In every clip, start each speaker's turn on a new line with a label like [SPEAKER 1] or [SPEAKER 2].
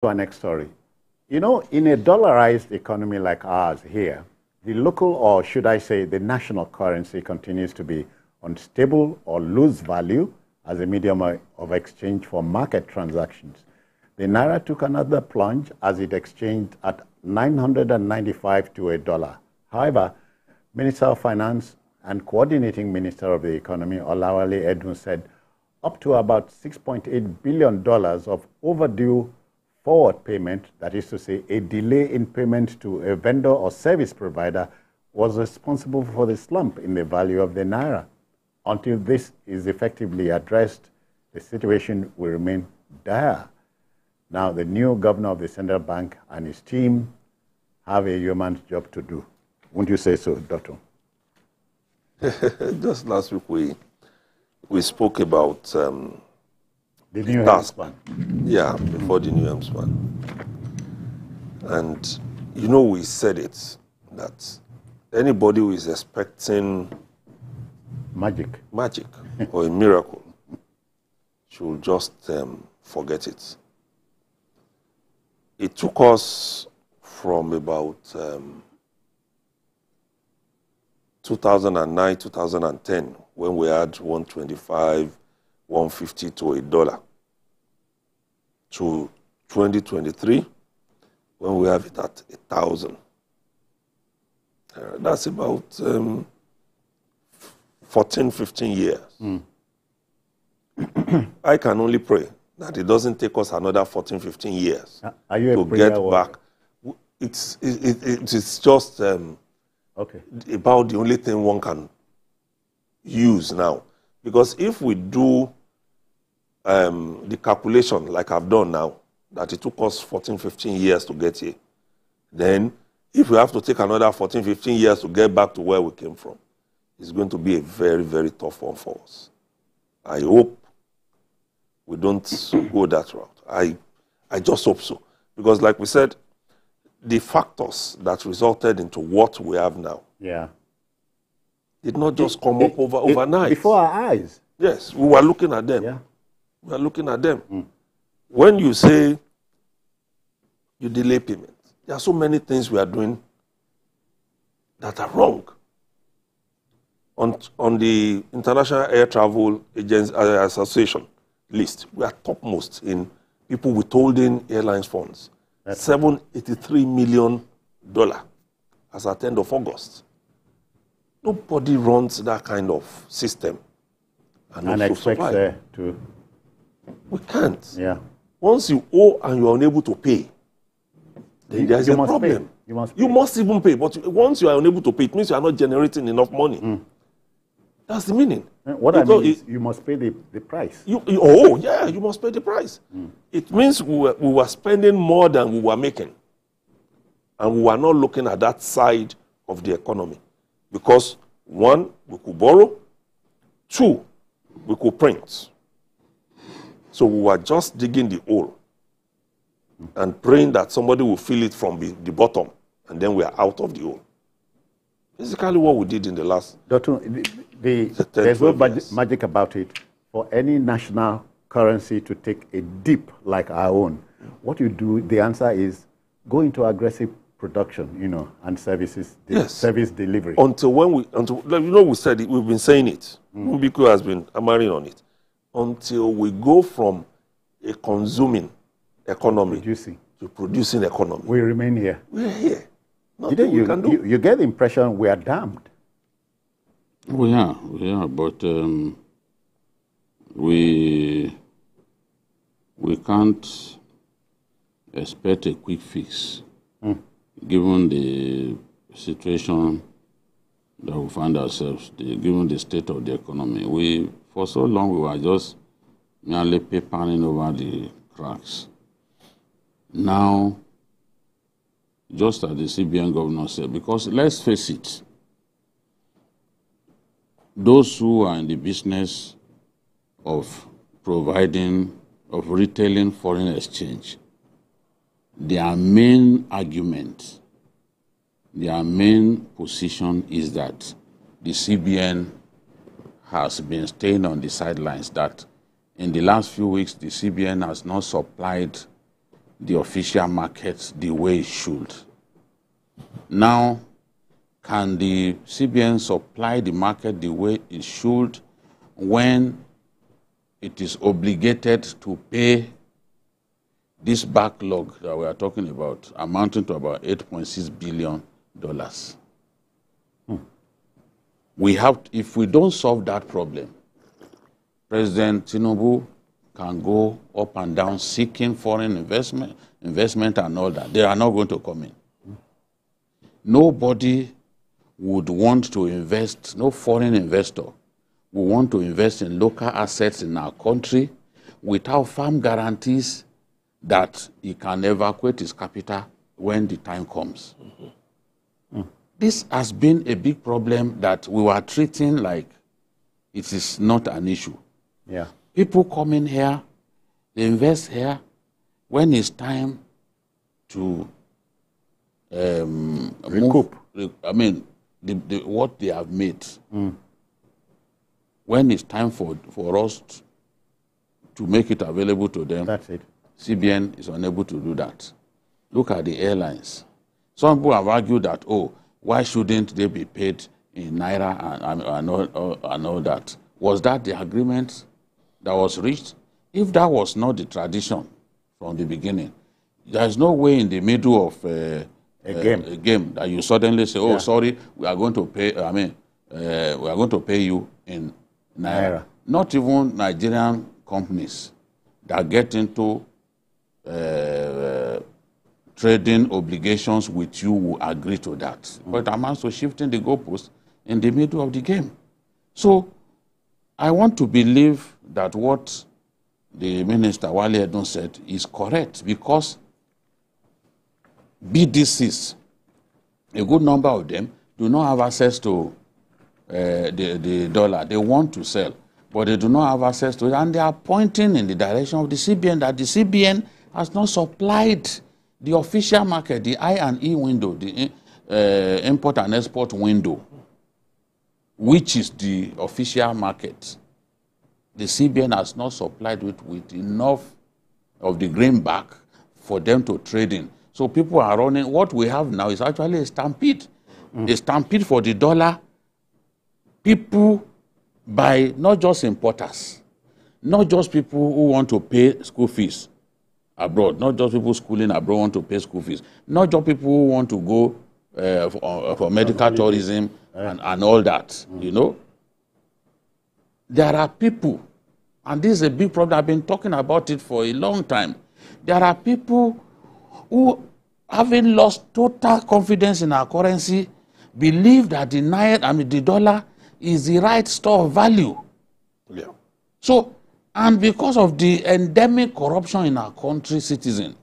[SPEAKER 1] To our next story. You know, in a dollarized economy like ours here, the local, or should I say the national currency, continues to be unstable or lose value as a medium of exchange for market transactions. The Naira took another plunge as it exchanged at 995 to a dollar. However, Minister of Finance and Coordinating Minister of the Economy, Olawale Edun, said up to about $6.8 billion of overdue forward payment, that is to say, a delay in payment to a vendor or service provider, was responsible for the slump in the value of the Naira. Until this is effectively addressed, the situation will remain dire. Now, the new governor of the central bank and his team have a yeoman's job to do. Wouldn't you say so, Doctor?
[SPEAKER 2] Just last week we spoke about
[SPEAKER 1] the new task plan.
[SPEAKER 2] Yeah, before the new HEMS plan. And, you know, we said it, that anybody who is expecting
[SPEAKER 1] magic
[SPEAKER 2] or a miracle should just forget it. It took us from about 2009, 2010, when we had 125, 150 to a dollar, to 2023, when we have it at 1,000. That's about 14, 15 years. I can only pray that it doesn't take us another 14, 15 years to get back. It's just about the only thing one can use now. Because if we do the calculation like I've done now, that it took us 14, 15 years to get here, then if we have to take another 14, 15 years to get back to where we came from, it's going to be a very, very tough one for us. I hope we don't go that route. I just hope so. Because like we said, the factors that resulted into what we have now did not just come up overnight.
[SPEAKER 1] Before our eyes.
[SPEAKER 2] Yes, we were looking at them.
[SPEAKER 1] Yeah.
[SPEAKER 2] We are looking at them. When you say you delay payment, there are so many things we are doing that are wrong. On the International Air Travel Agents Association list, we are topmost in people withholding airlines funds. $783 million as at the end of August. Nobody runs that kind of system
[SPEAKER 1] and expects to.
[SPEAKER 2] We can't.
[SPEAKER 1] Yeah.
[SPEAKER 2] Once you owe and you are unable to pay, then there's a problem. You must even pay. But once you are unable to pay, it means you are not generating enough money. That's the meaning.
[SPEAKER 1] What I mean is you must pay the price.
[SPEAKER 2] You must pay the price. It means we were spending more than we were making. And we were not looking at that side of the economy. Because, one, we could borrow. Two, we could print. So we were just digging the hole and praying that somebody will fill it from the bottom, and then we are out of the hole. Basically what we did in the last...
[SPEAKER 1] Doctor, there's no magic about it. For any national currency to take a dip like our own, what you do, the answer is go into aggressive production, and services, service delivery.
[SPEAKER 2] We said it, we've been saying it. Mbiko has been hammering on it. Until we go from a consuming economy to producing economy.
[SPEAKER 1] We remain here.
[SPEAKER 2] We're here.
[SPEAKER 1] You get the impression we are damned.
[SPEAKER 3] We are, but we can't expect a quick fix, given the situation that we find ourselves, given the state of the economy. For so long, we were just merely papering over the cracks. Now, just as the CBN governor said, because let's face it, those who are in the business of retailing foreign exchange, their main argument, their main position is that the CBN has been staying on the sidelines, that in the last few weeks, the CBN has not supplied the official market the way it should. Now, can the CBN supply the market the way it should when it is obligated to pay this backlog that we are talking about, amounting to about $8.6 billion? We have, if we don't solve that problem, President Tinubu can go up and down seeking foreign investment and all that. They are not going to come in. Nobody would want to invest, no foreign investor would want to invest in local assets in our country without firm guarantees that he can evacuate his capital when the time comes. This has been a big problem that we were treating like it is not an issue.
[SPEAKER 1] Yeah.
[SPEAKER 3] People come in here, they invest here. When it's time to
[SPEAKER 1] recoup,
[SPEAKER 3] what they have made. When it's time for us to make it available to them,
[SPEAKER 1] that's it.
[SPEAKER 3] CBN is unable to do that. Look at the airlines. Some people have argued that, oh, why shouldn't they be paid in Naira and all that? Was that the agreement that was reached? If that was not the tradition from the beginning, there's no way in the middle of a game that you suddenly say, oh, sorry, we are going to pay, we are going to pay you in Naira. Not even Nigerian companies that get into trading obligations with you will agree to that. But it amounts to shifting the goalpost in the middle of the game. So I want to believe that what the Minister Olawale Edun said is correct, because BDCs, a good number of them, do not have access to the dollar. They want to sell, but they do not have access to it, and they are pointing in the direction of the CBN, that the CBN has not supplied the official market, the I&E window, the import and export window, which is the official market. The CBN has not supplied it with enough of the greenback for them to trade in. So people are running. What we have now is actually a stampede. A stampede for the dollar. People buy, not just importers, not just people who want to pay school fees abroad, not just people schooling abroad want to pay school fees, not just people who want to go for medical tourism and all that, you know. There are people, and this is a big problem, I've been talking about it for a long time. There are people who, having lost total confidence in our currency, believe that the Naira, the dollar is the right store of value. Yeah. So, and because of the endemic corruption in our country, citizen,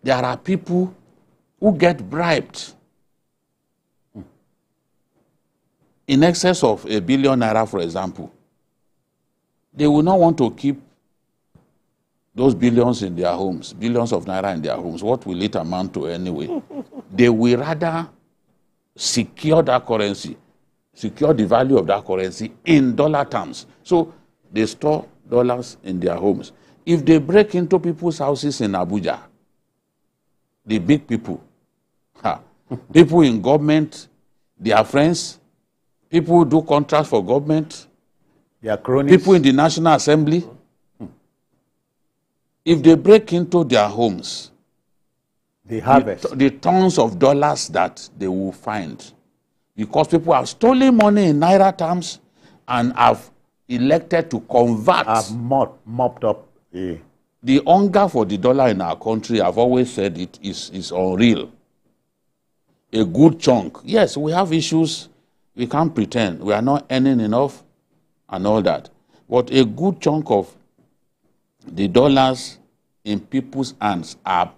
[SPEAKER 3] there are people who get bribed in excess of R1 billion, for example. They will not want to keep those billions in their homes, billions of naira in their homes. What will it amount to anyway? They will rather secure that currency, secure the value of that currency in dollar terms. So they store dollars in their homes. If they break into people's houses in Abuja, the big people, people in government, their friends, people who do contracts for government,
[SPEAKER 1] their cronies,
[SPEAKER 3] people in the National Assembly, if they break into their homes,
[SPEAKER 1] they harvest
[SPEAKER 3] the tons of dollars that they will find, because people have stolen money in Naira terms and have elected to convert.
[SPEAKER 1] Have mopped up the
[SPEAKER 3] hunger for the dollar in our country. I've always said it is unreal. A good chunk. Yes, we have issues. We can't pretend we are not earning enough and all that. But a good chunk of the dollars in people's hands are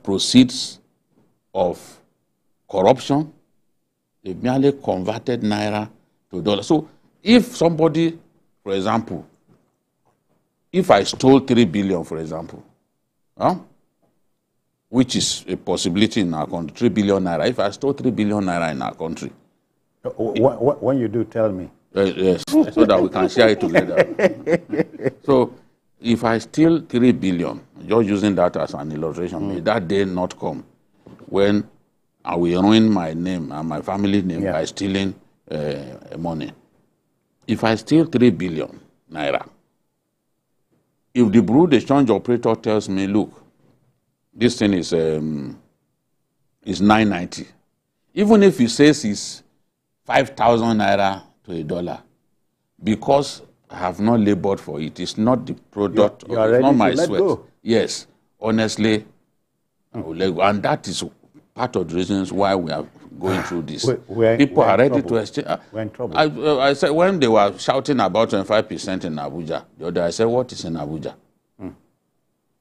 [SPEAKER 3] proceeds of corruption. They merely converted Naira to dollar. So if somebody, for example, if I stole 3 billion, for example, which is a possibility in our country, 3 billion naira. If I stole 3 billion naira in our country.
[SPEAKER 1] When you do, tell me.
[SPEAKER 3] Yes, so that we can share it together. So if I steal 3 billion, just using that as an illustration, may that day not come when I will ruin my name and my family name by stealing money. If I steal 3 billion naira, if the Bureau de Change operator tells me, look, this thing is 990, even if he says it's 5,000 naira to a dollar, because I have not labored for it, it's not the product,
[SPEAKER 1] it's
[SPEAKER 3] not my
[SPEAKER 1] sweat.
[SPEAKER 3] Go. Yes, honestly, I will let go. And that is part of the reasons why we are going through this. People are ready to exchange.
[SPEAKER 1] We're in trouble.
[SPEAKER 3] I said, when they were shouting about 25% in Abuja, the other, I said, what is in Abuja?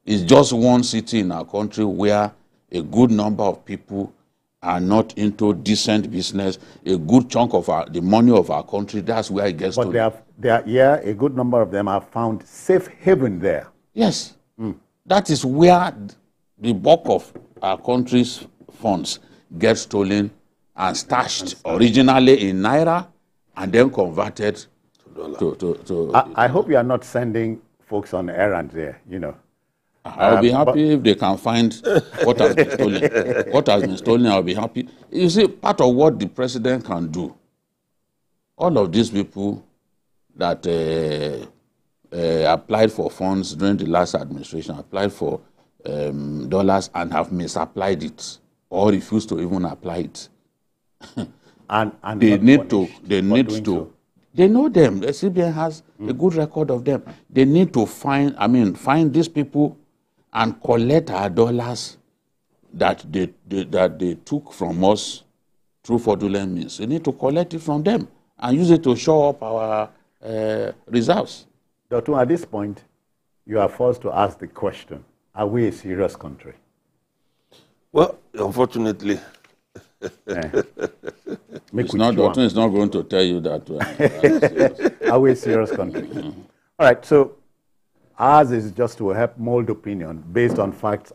[SPEAKER 3] It's just one city in our country where a good number of people are not into decent business. A good chunk of the money of our country, that's where it gets to.
[SPEAKER 1] But a good number of them have found safe haven there.
[SPEAKER 3] Yes. That is where the bulk of our country's funds get stolen and stashed originally in Naira and then converted to
[SPEAKER 1] I hope you are not sending folks on errands there, you know.
[SPEAKER 3] I'll be happy if they can find what has been stolen. What has been stolen, I'll be happy. You see, part of what the president can do, all of these people that applied for funds during the last administration, applied for dollars and have misapplied it or refused to even apply it.
[SPEAKER 1] and
[SPEAKER 3] they know them. The CBN has a good record of them. They need to find these people and collect our dollars that they took from us through fraudulent means. We need to collect it from them and use it to show up our reserves.
[SPEAKER 1] Dr. At this point, you are forced to ask the question, are we a serious country?
[SPEAKER 2] Well, unfortunately.
[SPEAKER 3] Doctor is not going to tell you that.
[SPEAKER 1] Are we a serious country? All right, so ours is just to help mold opinion based on facts